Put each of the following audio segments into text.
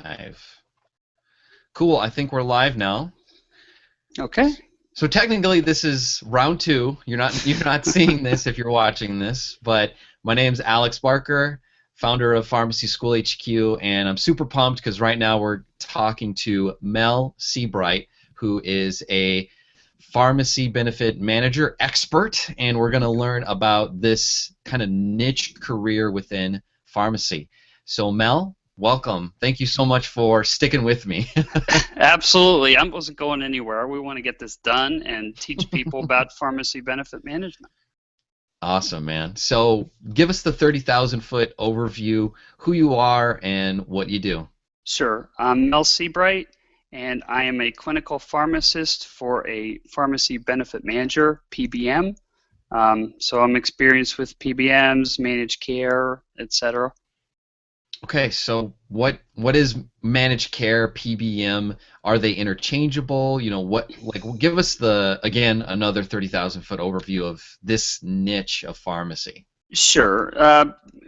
Live. Cool. I think we're live now. Okay. So technically, this is round two. You're not seeing this if you're watching this, but my name's Alex Barker, founder of Pharmacy School HQ, and I'm super pumped because right now we're talking to Mel Seabright, who is a pharmacy benefit manager expert, and we're going to learn about this kind of niche career within pharmacy. So Mel, welcome. Thank you so much for sticking with me. Absolutely. I wasn't going anywhere. We want to get this done and teach people about pharmacy benefit management. Awesome, man. So give us the 30,000-foot overview, who you are and what you do. Sure. I'm Mel Seabright, and I am a clinical pharmacist for a pharmacy benefit manager, PBM. So I'm experienced with PBMs, managed care, etc. Okay, so what is managed care, PBM? Are they interchangeable? Give us again another 30,000-foot overview of this niche of pharmacy. Sure.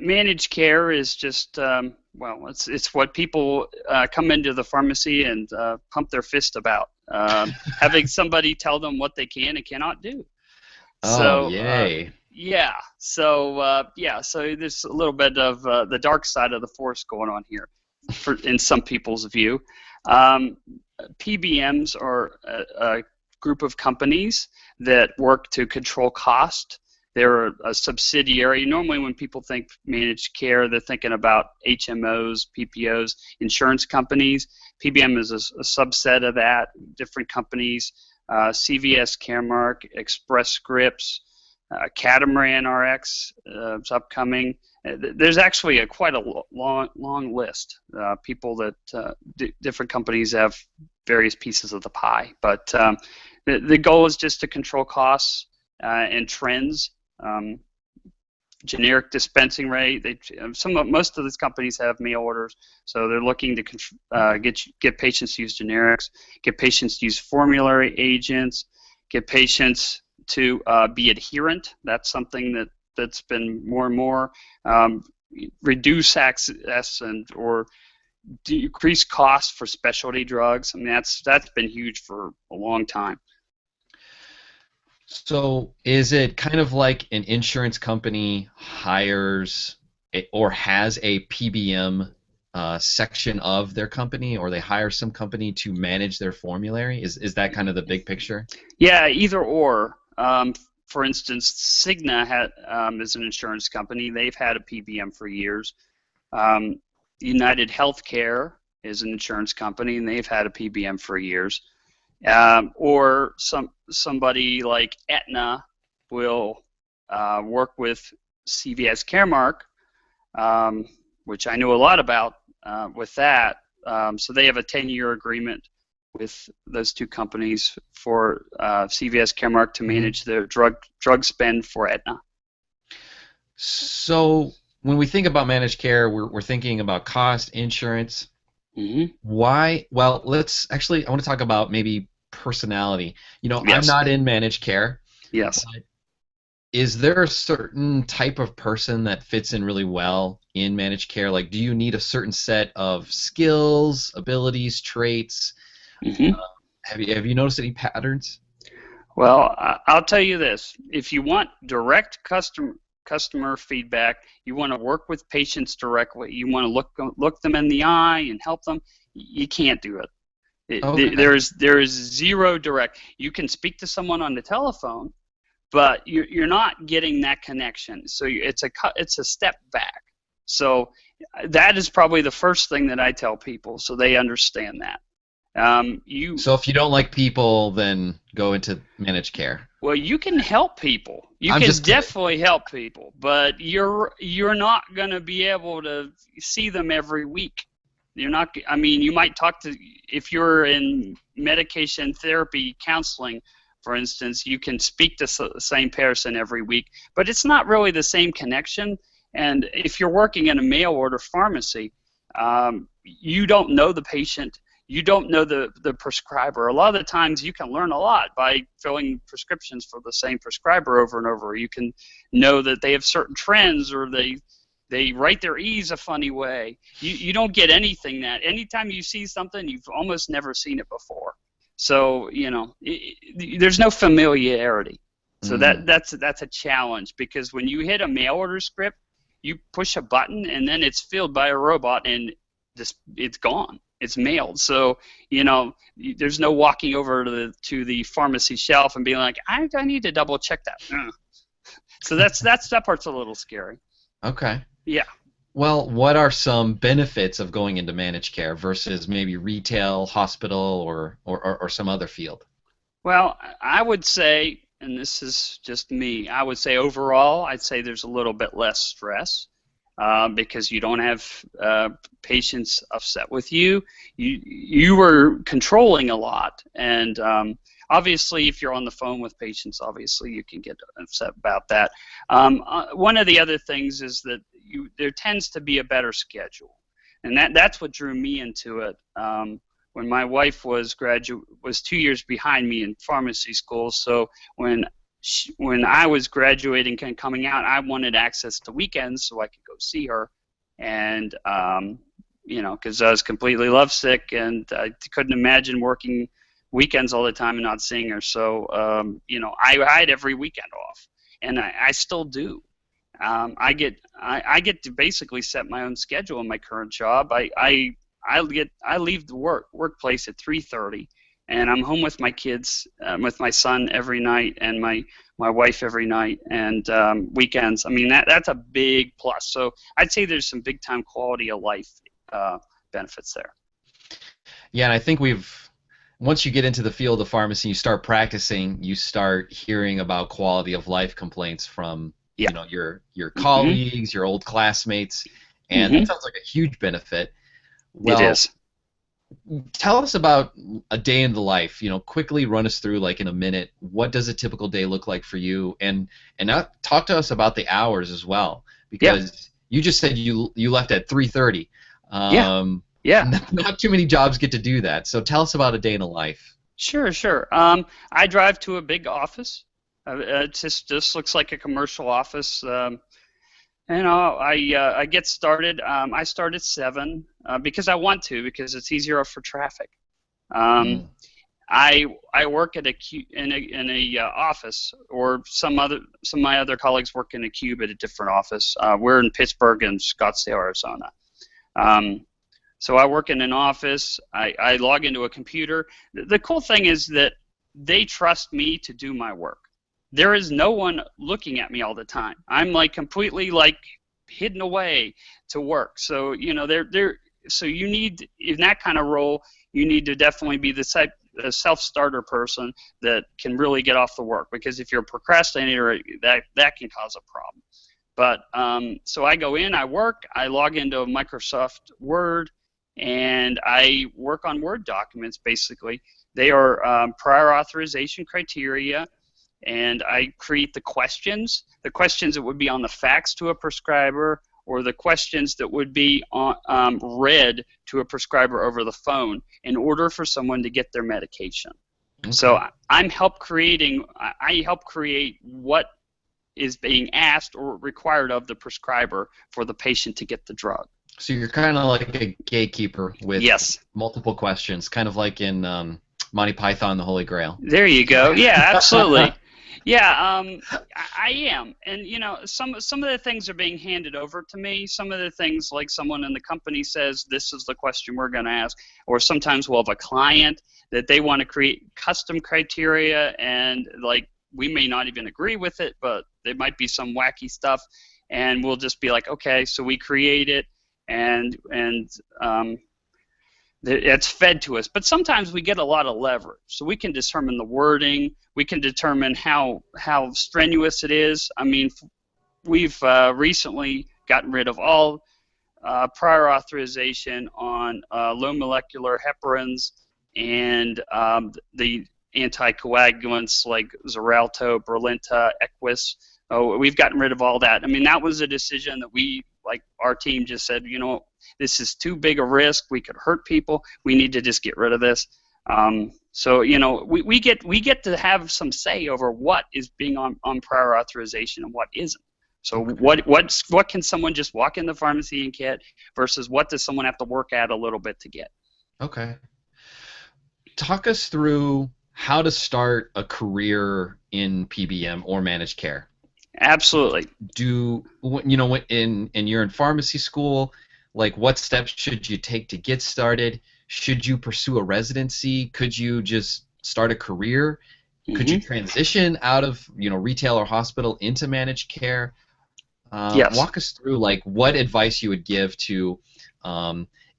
Managed care is just it's what people come into the pharmacy and pump their fist about, having somebody tell them what they can and cannot do. Oh, So yay! so there's a little bit of the dark side of the force going on here, in some people's view. PBMs are a group of companies that work to control cost. They're a subsidiary. Normally when people think managed care, they're thinking about HMOs, PPOs, insurance companies. PBM is a subset of that, different companies. CVS Caremark, Express Scripts, Catamaran RX is upcoming. There's actually quite a long list. People that different companies have various pieces of the pie. But the goal is just to control costs and trends. Generic dispensing rate. Most of these companies have mail orders, so they're looking to get patients to use generics, get patients to use formulary agents, get patients to be adherent. That's something that's been more and more. Reduce access or decrease costs for specialty drugs. I mean, that's been huge for a long time. So is it kind of like an insurance company hires or has a PBM section of their company, or they hire some company to manage their formulary? Is that kind of the big picture? Yeah, either or. For instance, Cigna is an insurance company. They've had a PBM for years. United Healthcare is an insurance company, and they've had a PBM for years. Or somebody like Aetna will work with CVS Caremark, which I know a lot about with that. So they have a 10-year agreement with those two companies for CVS Caremark to manage their drug spend for Aetna. So when we think about managed care, we're thinking about cost, insurance. Mm-hmm. Why? Well, I want to talk about maybe personality. Yes. I'm not in managed care. Yes. But is there a certain type of person that fits in really well in managed care? Like, do you need a certain set of skills, abilities, traits? Mm-hmm. Have you noticed any patterns? Well, I'll tell you this. If you want direct customer feedback, you want to work with patients directly, you want to look them in the eye and help them, you can't do it. Okay. There is zero direct. You can speak to someone on the telephone, but you're not getting that connection. So it's a step back. So that is probably the first thing that I tell people, so they understand that. So if you don't like people, then go into managed care. Well, you can help people. You I'm can just kidding. definitely help people, but you're not going to be able to see them every week. You're not. I mean, you might talk to, if you're in medication therapy counseling, for instance, you can speak to the same person every week, but it's not really the same connection. And if you're working in a mail order pharmacy, you don't know the patient. You don't know the prescriber. A lot of the times you can learn a lot by filling prescriptions for the same prescriber over and over. You can know that they have certain trends, or they They write their E's a funny way. You don't get anything that anytime you see something, you've almost never seen it before. So there's no familiarity. So that's a challenge, because when you hit a mail order script, you push a button and then it's filled by a robot and it's gone. It's mailed. So there's no walking over to the pharmacy shelf and being like, I need to double check that. So that part's a little scary. Okay. Yeah. Well, what are some benefits of going into managed care versus maybe retail, hospital, or some other field? Well, I would say, and this is just me, I would say overall, I'd say there's a little bit less stress because you don't have patients upset with you. You are controlling a lot, and obviously, if you're on the phone with patients, obviously you can get upset about that. One of the other things is that there tends to be a better schedule, and that's what drew me into it. When my wife was 2 years behind me in pharmacy school, so when I was graduating and coming out, I wanted access to weekends so I could go see her, and because I was completely lovesick and I couldn't imagine working weekends all the time and not seeing her. So I had every weekend off, and I still do. I get to basically set my own schedule in my current job. I leave the workplace at 3:30, and I'm home with my kids, with my son every night, and my wife every night, and weekends. I mean, that's a big plus. So I'd say there's some big time quality of life benefits there. Yeah, and I think once you get into the field of pharmacy, you start practicing, you start hearing about quality of life complaints from your colleagues, your old classmates, and that sounds like a huge benefit. Well, it is. Tell us about a day in the life. Quickly run us through, like in a minute, what does a typical day look like for you, and now talk to us about the hours as well, because you just said you left at 3:30. Yeah. Not too many jobs get to do that. So tell us about a day in the life. Sure. I drive to a big office. It just looks like a commercial office. I get started. I start at 7 because I want to, because it's easier for traffic. I work at in a office, or some of my other colleagues work in a cube at a different office. We're in Pittsburgh and Scottsdale, Arizona. So I work in an office. I log into a computer. The cool thing is that they trust me to do my work. There is no one looking at me all the time. I'm like completely like hidden away to work. So so you need, in that kind of role, you need to definitely be the self-starter person that can really get off the work, because if you're a procrastinator, that can cause a problem. But so I go in, I work, I log into Microsoft Word, and I work on Word documents. Basically, they are prior authorization criteria, and I create the questions that would be on the fax to a prescriber, or the questions that would be read to a prescriber over the phone in order for someone to get their medication. Okay. So I help create what is being asked or required of the prescriber for the patient to get the drug. So you're kind of like a gatekeeper with multiple questions, kind of like in Monty Python and the Holy Grail. There you go. Yeah, absolutely. Yeah, I am, and some of the things are being handed over to me. Some of the things, like someone in the company says, this is the question we're going to ask, or sometimes we'll have a client that they want to create custom criteria, and like we may not even agree with it, but there might be some wacky stuff, and we'll just be like, okay, so we create it, and it's fed to us. But sometimes we get a lot of leverage, so we can determine the wording. We can determine how strenuous it is. I mean, we've recently gotten rid of all prior authorization on low molecular heparins and the anticoagulants like Xarelto, Brilinta, Equus. We've gotten rid of all that. I mean, that was a decision that our team just said, this is too big a risk. We could hurt people. We need to just get rid of this. So we get to have some say over what is being on prior authorization and what isn't. So Okay. what can someone just walk in the pharmacy and get versus what does someone have to work at a little bit to get? Okay. Talk us through how to start a career in PBM or managed care. Absolutely. In you're in pharmacy school, like what steps should you take to get started? Should you pursue a residency? Could you just start a career? Could you Hmm. transition out of retail or hospital into managed care? Yes. Walk us through like what advice you would give to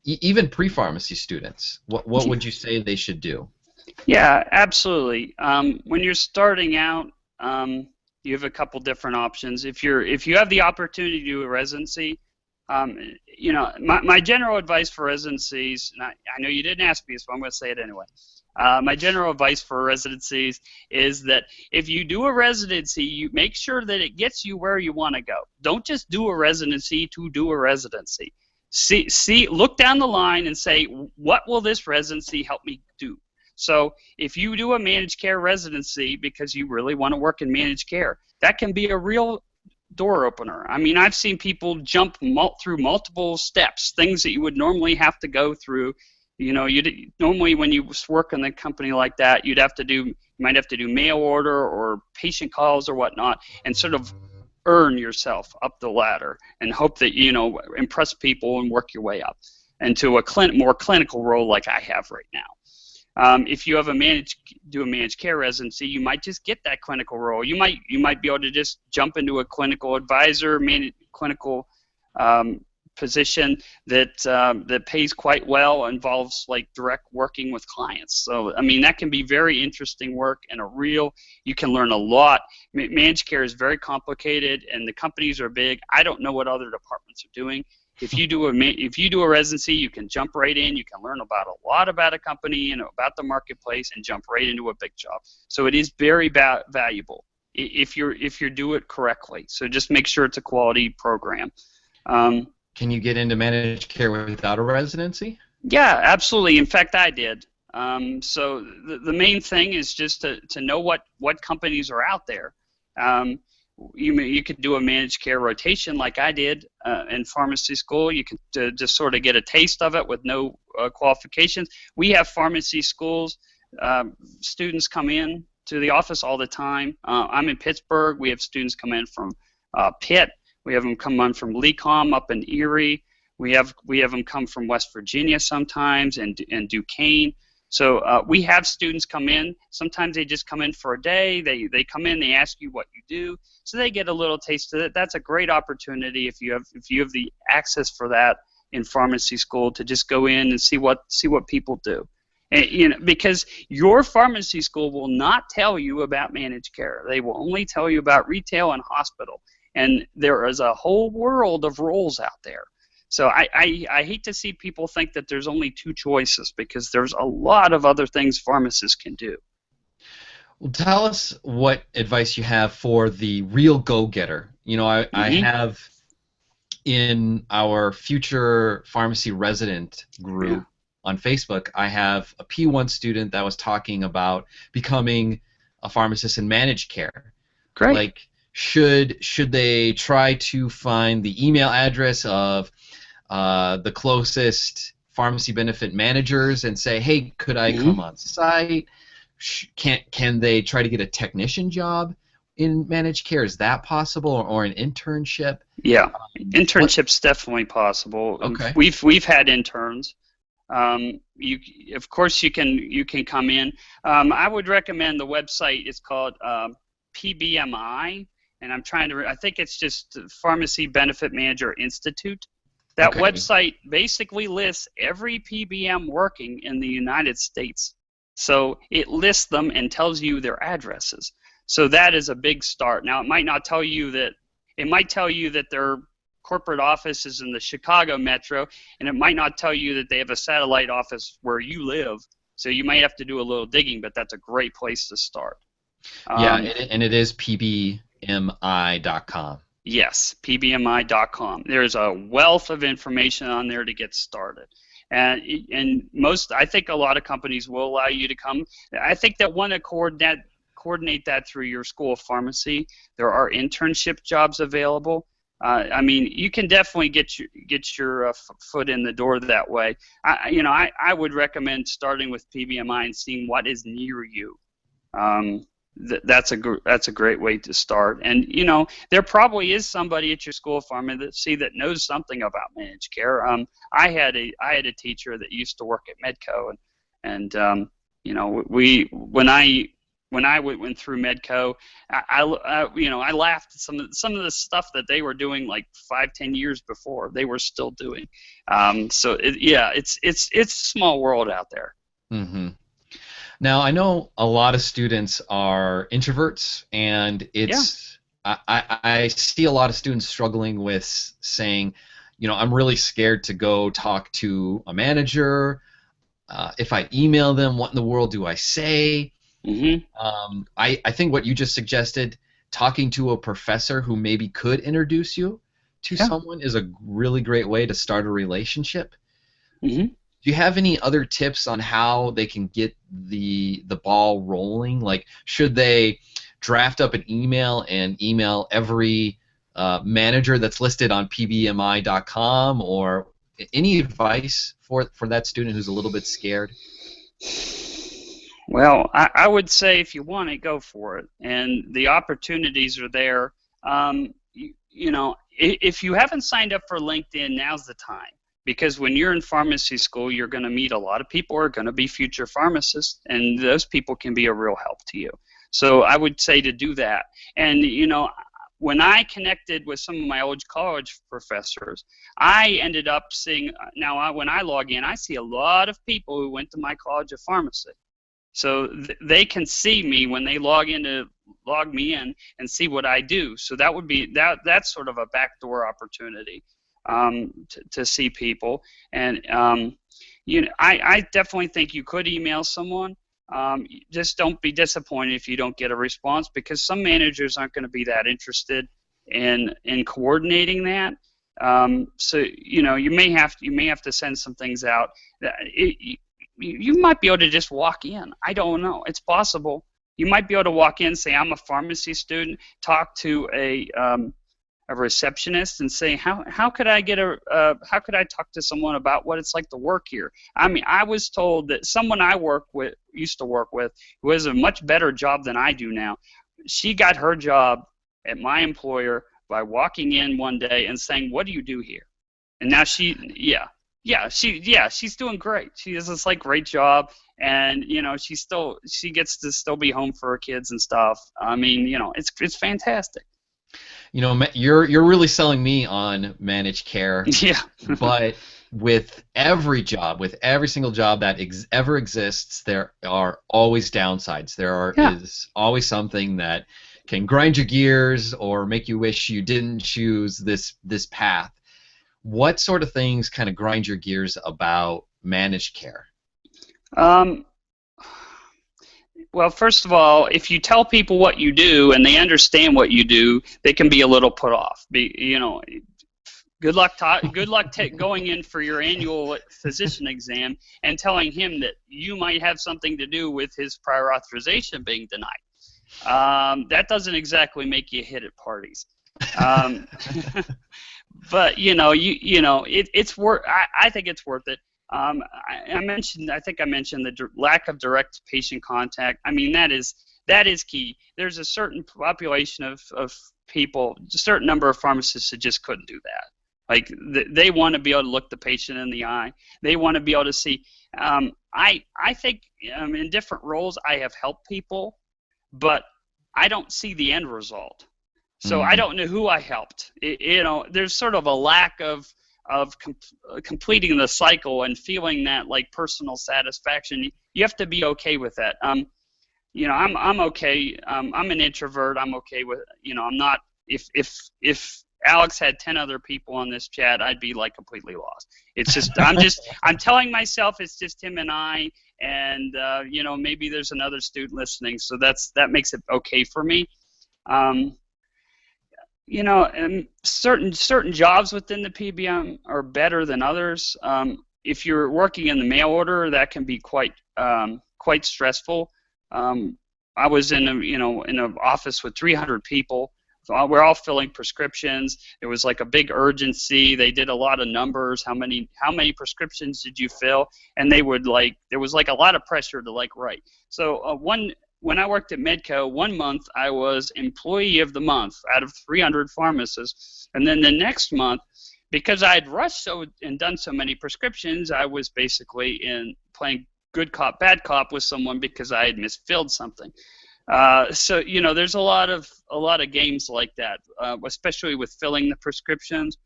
even pre-pharmacy students. What would you say they should do? Yeah, absolutely. When you're starting out, you have a couple different options. If you have the opportunity to do a residency, my general advice for residencies, and I know you didn't ask me, so I'm going to say it anyway. My general advice for residencies is that if you do a residency, you make sure that it gets you where you want to go. Don't just do a residency to do a residency. Look down the line and say, what will this residency help me do? So if you do a managed care residency because you really want to work in managed care, that can be a real door opener. I mean, I've seen people jump through multiple steps, things that you would normally have to go through. Normally when you work in a company like that, you might have to do mail order or patient calls or whatnot, and sort of earn yourself up the ladder and hope that impress people and work your way up into a more clinical role like I have right now. If you have do a managed care residency, you might just get that clinical role. You might be able to just jump into a clinical advisor, clinical position that pays quite well, involves like direct working with clients. So I mean that can be very interesting work and you can learn a lot. Managed care is very complicated and the companies are big. I don't know what other departments are doing. If you do a residency, you can jump right in. You can learn about a lot about a company and about the marketplace, and jump right into a big job. So it is very valuable if you do it correctly. So just make sure it's a quality program. Can you get into managed care without a residency? Yeah, absolutely. In fact, I did. So the main thing is just to know what companies are out there. You could do a managed care rotation like I did in pharmacy school. You can just sort of get a taste of it with no qualifications. We have pharmacy schools. Students come in to the office all the time. I'm in Pittsburgh. We have students come in from Pitt. We have them come in from LECOM up in Erie. We have them come from West Virginia sometimes and Duquesne. So we have students come in. Sometimes they just come in for a day. They come in, they ask you what you do, so they get a little taste of it. That's a great opportunity if you have the access for that in pharmacy school to just go in and see what people do. And, because your pharmacy school will not tell you about managed care. They will only tell you about retail and hospital. And there is a whole world of roles out there. So I hate to see people think that there's only two choices, because there's a lot of other things pharmacists can do. Well, tell us what advice you have for the real go-getter. I have in our future pharmacy resident group on Facebook, I have a P1 student that was talking about becoming a pharmacist in managed care. Great. Like, should they try to find the email address of the closest pharmacy benefit managers and say, hey, could I come on site? Can they try to get a technician job in managed care? Is that possible, or an internship? Yeah, internship's definitely possible. Okay. We've had interns. Of course you can come in. I would recommend the website. It's called PBMI, and I think it's just Pharmacy Benefit Manager Institute. That website basically lists every PBM working in the United States. So it lists them and tells you their addresses. So that is a big start. Now, it might tell you that their corporate office is in the Chicago metro, and it might not tell you that they have a satellite office where you live. So you might have to do a little digging, but that's a great place to start. And it is pbmi.com. Yes, pbmi.com. There's a wealth of information on there to get started. And I think a lot of companies will allow you to come. I think that one of coordinate that through your school of pharmacy. There are internship jobs available. I mean, you can definitely get your foot in the door that way. I would recommend starting with PBMI and seeing what is near you. That's a great way to start. And there probably is somebody at your school of pharmacy that knows something about managed care. I had a teacher that used to work at Medco, and when I went through Medco, I laughed at some of the stuff that they were doing like 5-10 years before they were still doing. So it's a small world out there. Mm-hmm. Now, I know a lot of students are introverts, and I see a lot of students struggling with saying, I'm really scared to go talk to a manager. If I email them, what in the world do I say? Mm-hmm. I think what you just suggested, talking to a professor who maybe could introduce you to someone, is a really great way to start a relationship. Mm-hmm. Do you have any other tips on how they can get the ball rolling? Like, should they draft up an email and email every manager that's listed on pbmi.com, or any advice for that student who's a little bit scared? Well, I would say if you want it, go for it, and the opportunities are there. If you haven't signed up for LinkedIn, now's the time. Because when you're in pharmacy school, you're going to meet a lot of people who are going to be future pharmacists, and those people can be a real help to you. So I would say to do that. And, when I connected with some of my old college professors, I ended up seeing, when I log in, I see a lot of people who went to my college of pharmacy. So they can see me when they log me in and see what I do. So that would be that's sort of a backdoor opportunity. To see people, and I definitely think you could email someone. Just don't be disappointed if you don't get a response, because some managers aren't going to be that interested in coordinating that. So you may have to send some things out. You might be able to just walk in. I don't know. It's possible. You might be able to walk in, say, I'm a pharmacy student, talk to a receptionist and say, how could I talk to someone about what it's like to work here? I mean, I was told that someone I used to work with, who has a much better job than I do now, she got her job at my employer by walking in one day and saying, "What do you do here?" And now she's doing great. She has this great job, and she gets to still be home for her kids and stuff. I mean, it's fantastic. You're really selling me on managed care. Yeah. But with every single job that ever exists, there are always downsides. Is always something that can grind your gears or make you wish you didn't choose this path. What sort of things kind of grind your gears about managed care? Well, first of all, if you tell people what you do and they understand what you do, they can be a little put off. Good luck going in for your annual physician exam and telling him that you might have something to do with his prior authorization being denied. That doesn't exactly make you hit at parties. But it's worth. I think it's worth it. I think I mentioned the lack of direct patient contact. I mean, that is key. There's a certain population of people, a certain number of pharmacists that just couldn't do that. Like, they want to be able to look the patient in the eye. They want to be able to see. I think in different roles I have helped people, but I don't see the end result. So I don't know who I helped. There's sort of a lack of completing the cycle and feeling that personal satisfaction. You have to be okay with that. I'm okay. I'm an introvert. I'm okay with I'm not. If Alex had 10 other people on this chat, I'd be completely lost. It's just I'm telling myself it's just him and I, and maybe there's another student listening, so that makes it okay for me. And certain jobs within the PBM are better than others. If you're working in the mail order, that can be quite stressful. I was in in an office with 300 people. We're all filling prescriptions. There was like a big urgency. They did a lot of numbers. How many prescriptions did you fill? And they would there was like a lot of pressure to write. So when I worked at Medco, 1 month I was employee of the month out of 300 pharmacists, and then the next month, because I had rushed and done so many prescriptions, I was basically playing good cop, bad cop with someone because I had misfilled something. So there's a lot of games like that, especially with filling the prescriptions.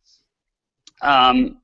And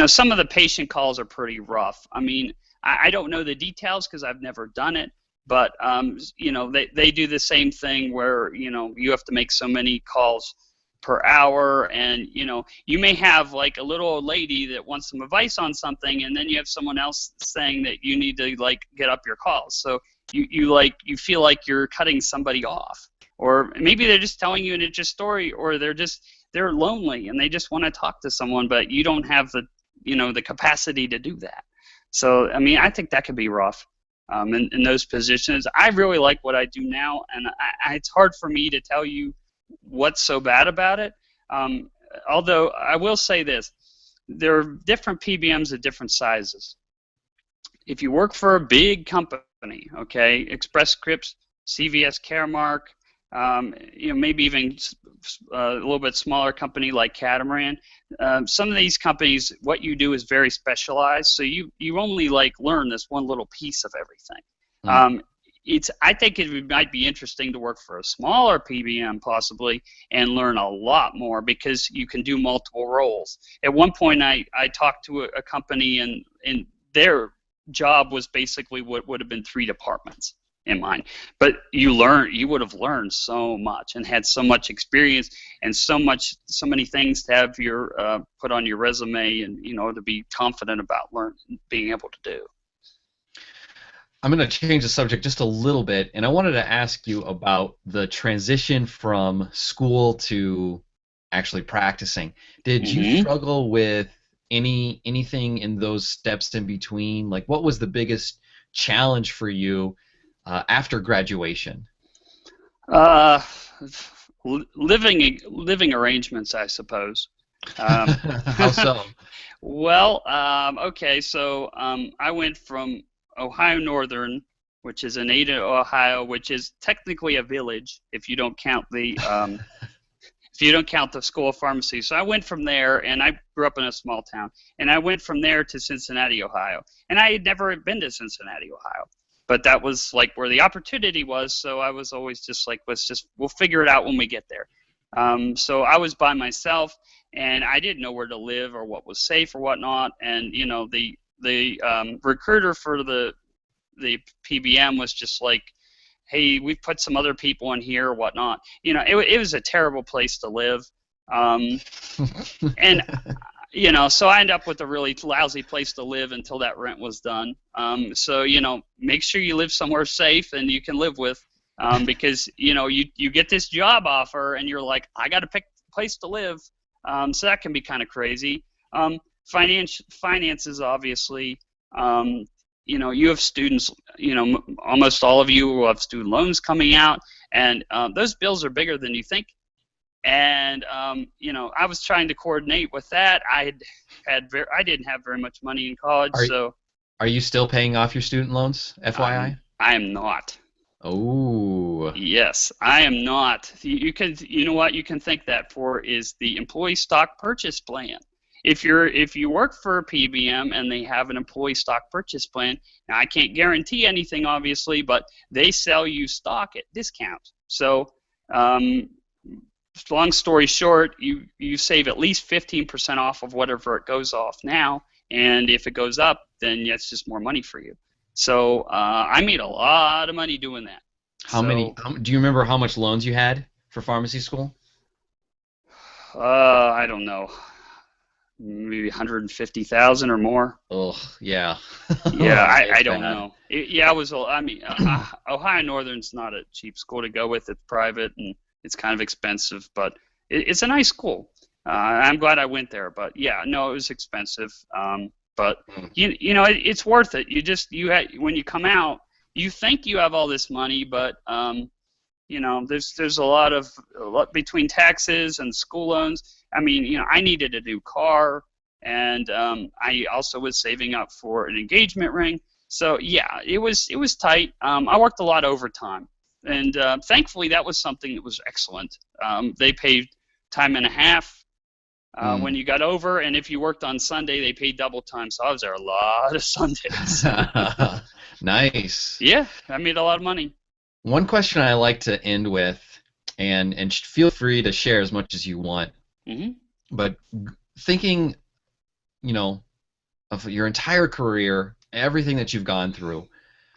some of the patient calls are pretty rough. I mean, I don't know the details because I've never done it, but they do the same thing where you have to make so many calls per hour, and you may have like a little old lady that wants some advice on something, and then you have someone else saying that you need to get up your calls. So you feel like you're cutting somebody off, or maybe they're just telling you an interesting story, or they're lonely and they just want to talk to someone, but you don't have the capacity to do that. So I mean, I think that could be rough in those positions. I really like what I do now, and it's hard for me to tell you what's so bad about it. Although I will say this, there are different PBMs at different sizes. If you work for a big company, okay, Express Scripts, CVS Caremark, maybe even a little bit smaller company like Catamaran, some of these companies, what you do is very specialized, so you only learn this one little piece of everything. I think might be interesting to work for a smaller PBM possibly and learn a lot more because you can do multiple roles. At one point, I talked to a company, and their job was basically what would have been 3 departments in mine. But you would have learned so much and had so much experience and so many things to have put on your resume, and to be confident about being able to do. I'm going to change the subject just a little bit, and I wanted to ask you about the transition from school to actually practicing. Did you struggle with anything in those steps in between? Like, what was the biggest challenge for you after graduation? Living arrangements, I suppose. How so? Well, okay, so I went from Ohio Northern, which is in Ada, Ohio, which is technically a village if you don't count the School of Pharmacy. So I went from there, and I grew up in a small town, and I went from there to Cincinnati, Ohio. And I had never been to Cincinnati, Ohio, but that was where the opportunity was. So I was always just we'll figure it out when we get there. So I was by myself, and I didn't know where to live or what was safe or whatnot. And the recruiter for the PBM was just like, hey, we've put some other people in here or whatnot. It was a terrible place to live. And, so I ended up with a really lousy place to live until that rent was done. So, make sure you live somewhere safe and you can live with, because, you get this job offer and you're like, I got to pick a place to live. So that can be kind of crazy. Finances, obviously, you have students, almost all of you will have student loans coming out, and those bills are bigger than you think. And, I was trying to coordinate with that. I didn't have very much money in college, so. Are you still paying off your student loans, FYI? I am not. Oh. Yes, I am not. You can thank that for is the employee stock purchase plan. If you work for a PBM and they have an employee stock purchase plan, now I can't guarantee anything obviously, but they sell you stock at discount. So, long story short, you save at least 15% off of whatever it goes off now, and if it goes up, then it's just more money for you. So I made a lot of money doing that. Do you remember how much loans you had for pharmacy school? I don't know. Maybe 150,000 or more. Oh, yeah. Yeah, I don't know. Ohio Northern's not a cheap school to go with. It's private and it's kind of expensive, but it's a nice school. I'm glad I went there, but yeah, no, it was expensive. But it's worth it. When you come out, you think you have all this money, but there's a lot between taxes and school loans. I mean, I needed a new car, and I also was saving up for an engagement ring. So yeah, it was tight. I worked a lot overtime, and thankfully that was something that was excellent. They paid time and a half when you got over, and if you worked on Sunday, they paid double time. So I was there a lot of Sundays. Nice. Yeah, I made a lot of money. One question I like to end with, and feel free to share as much as you want, Hmm. but thinking, of your entire career, everything that you've gone through,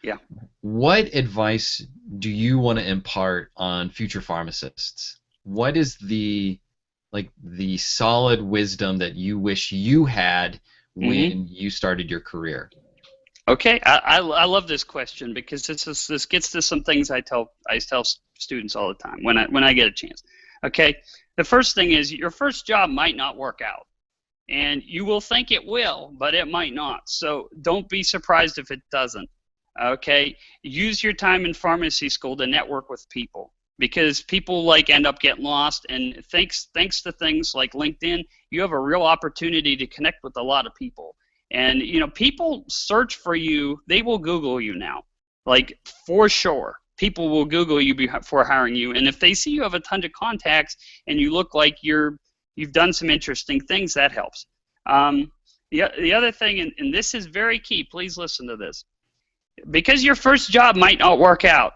Yeah. what advice do you want to impart on future pharmacists? What is the solid wisdom that you wish you had Hmm. when you started your career? Okay, I love this question because this gets to some things I tell students all the time when I get a chance. Okay, the first thing is your first job might not work out, and you will think it will, but it might not. So don't be surprised if it doesn't. Okay, use your time in pharmacy school to network with people because people like end up getting lost, and thanks to things like LinkedIn, you have a real opportunity to connect with a lot of people. And people search for you. They will Google you now, like for sure. People will Google you before hiring you, and if they see you have a ton of contacts and you look like you've done some interesting things, that helps. The other thing, and this is very key. Please listen to this. Because your first job might not work out,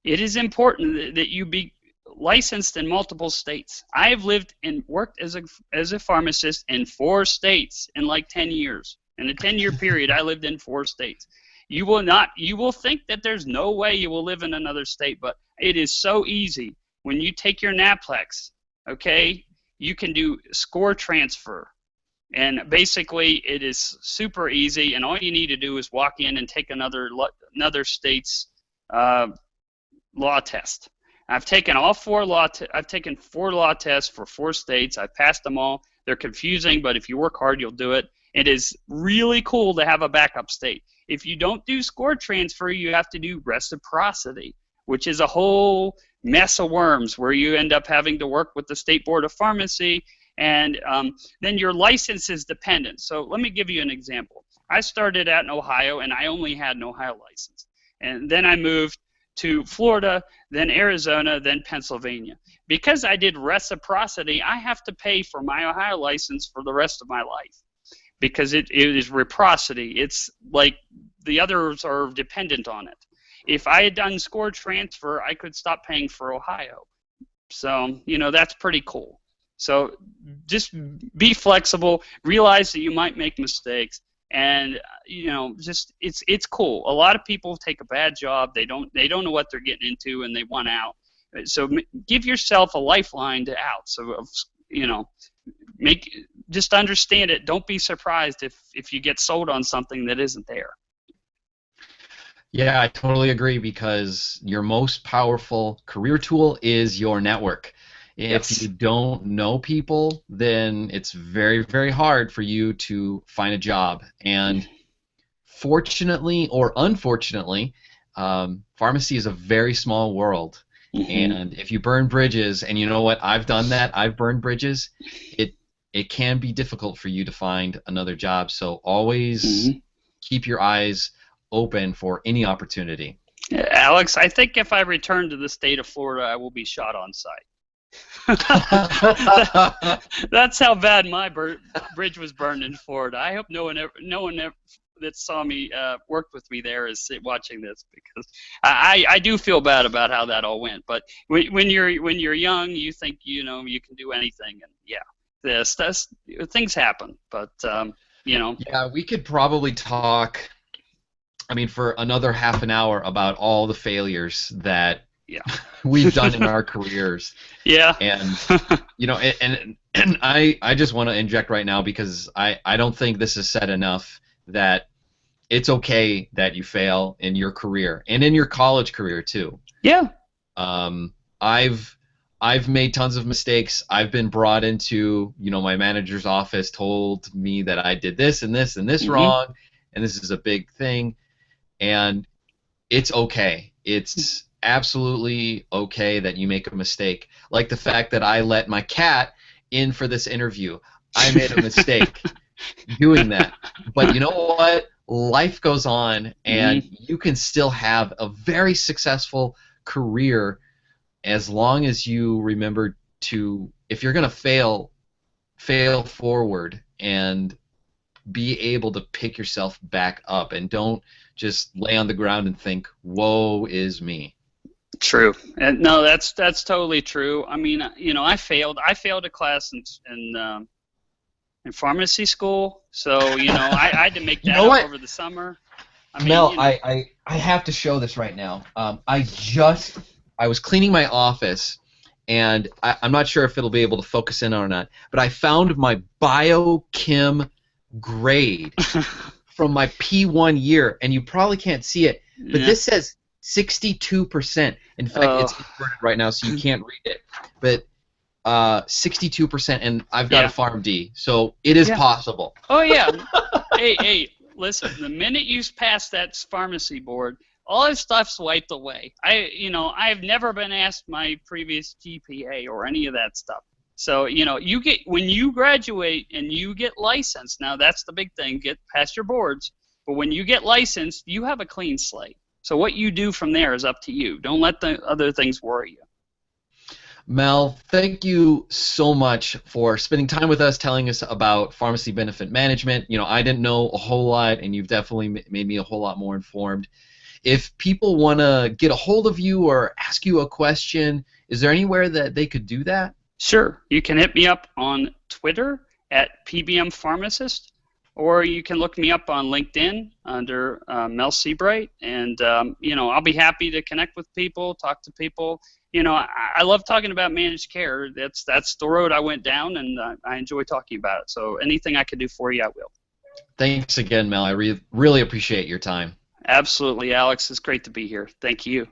it is important that you be licensed in multiple states. I have lived and worked as a pharmacist in 4 states in like 10 years. In a 10-year period, I lived in 4 states. You will think that there's no way you will live in another state, but it is so easy. When you take your NAPLEX, okay, you can do score transfer. And basically, it is super easy, and all you need to do is walk in and take another state's uh, law test. I've taken all I've taken 4 law tests for 4 states. I've passed them all. They're confusing, but if you work hard, you'll do it. It is really cool to have a backup state. If you don't do score transfer, you have to do reciprocity, which is a whole mess of worms where you end up having to work with the State Board of Pharmacy, and then your license is dependent. So let me give you an example. I started out in Ohio, and I only had an Ohio license. And then I moved to Florida, then Arizona, then Pennsylvania. Because I did reciprocity, I have to pay for my Ohio license for the rest of my life because it is reciprocity. It's like the others are dependent on it. If I had done score transfer, I could stop paying for Ohio. So, that's pretty cool. So just be flexible, realize that you might make mistakes, and just it's cool. A lot of people take a bad job, they don't know what they're getting into, and they want out. So give yourself a lifeline to out. So make just understand it. Don't be surprised if you get sold on something that isn't there. Yeah, I totally agree because your most powerful career tool is your network. If Yes. you don't know people, then it's very, very hard for you to find a job. And fortunately or unfortunately, pharmacy is a very small world. Hmm. And if you burn bridges, and you know what, I've done that, I've burned bridges, it it can be difficult for you to find another job. So always Hmm. keep your eyes open for any opportunity. Alex, I think if I return to the state of Florida, I will be shot on sight. That's how bad my bridge was burned in Florida. I hope no one ever that saw me worked with me there is watching this because I do feel bad about how that all went. But when you're young, you think you can do anything, and yeah, that's things happen. But Yeah, we could probably talk, I mean, for another half an hour about all the failures that yeah, we've done in our careers. yeah, And and I just want to inject right now because I don't think this is said enough that it's okay that you fail in your career and in your college career too. yeah. Um, I've I've made tons of mistakes. I've been brought into, my manager's office, told me that I did this and this and this Hmm. wrong, and this is a big thing. And it's okay. It's absolutely okay that you make a mistake. Like the fact that I let my cat in for this interview. I made a mistake doing that. But you know what? Life goes on, and you can still have a very successful career as long as you remember to, if you're going to fail forward and be able to pick yourself back up and don't just lay on the ground and think, woe is me. True. And no, that's totally true. I mean, you know, I failed a class in pharmacy school, so you know, I had to make that up over the summer. I mean, Mel, you know, I have to show this right now. I was cleaning my office, and I'm not sure if it'll be able to focus in on or not, but I found my biochem grade from my P1 year, and you probably can't see it, but this says 62%. In fact, it's inverted right now, so you can't read it. But 62%, and I've got a PharmD, so it is possible. Oh yeah. Hey, listen. The minute you pass that pharmacy board, all this stuff's wiped away. I've never been asked my previous GPA or any of that stuff. So you know, when you graduate and you get licensed. Now that's the big thing. Get past your boards. But when you get licensed, you have a clean slate. So what you do from there is up to you. Don't let the other things worry you. Mel, thank you so much for spending time with us, telling us about pharmacy benefit management. You know, I didn't know a whole lot, and you've definitely made me a whole lot more informed. If people want to get a hold of you or ask you a question, is there anywhere that they could do that? Sure. You can hit me up on Twitter at PBM Pharmacist, or you can look me up on LinkedIn under Mel Seabright, and you know, I'll be happy to connect with people, talk to people. You know, I love talking about managed care. That's the road I went down, and I enjoy talking about it. So anything I can do for you, I will. Thanks again, Mel. I really appreciate your time. Absolutely, Alex. It's great to be here. Thank you.